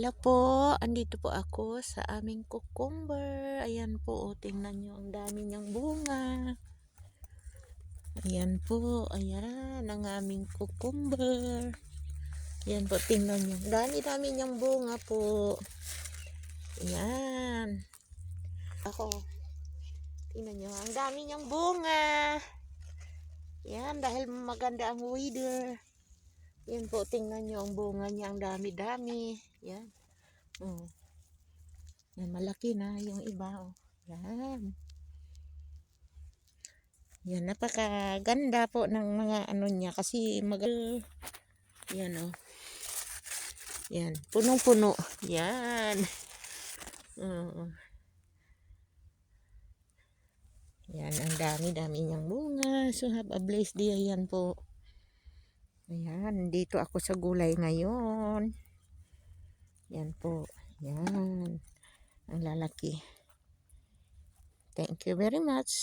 Hello po, andito po ako sa aming cucumber. Ayan po, tingnan nyo, ang dami niyang bunga. Ayan po, ayan, ang aming cucumber. Ayan po, tingnan nyo, dami-dami niyang bunga po. Ayan. Ako, tingnan nyo, ang dami niyang bunga. Ayan, dahil maganda ang weather. Ayan po, tingnan nyo, ang bunga niya, ang dami-dami. Ayan. Oh. Yan, malaki na yung iba. Oh. Yan. Yan, napakaganda po ng mga ano niya kasi yan oh. Yan, punong-puno. Yan. Yan, ang dami-dami niyang bunga. So have a blessed day. Ayan po. Ayan, dito ako sa gulay ngayon. Yan po. Yan. Ang lalaki. Thank you very much.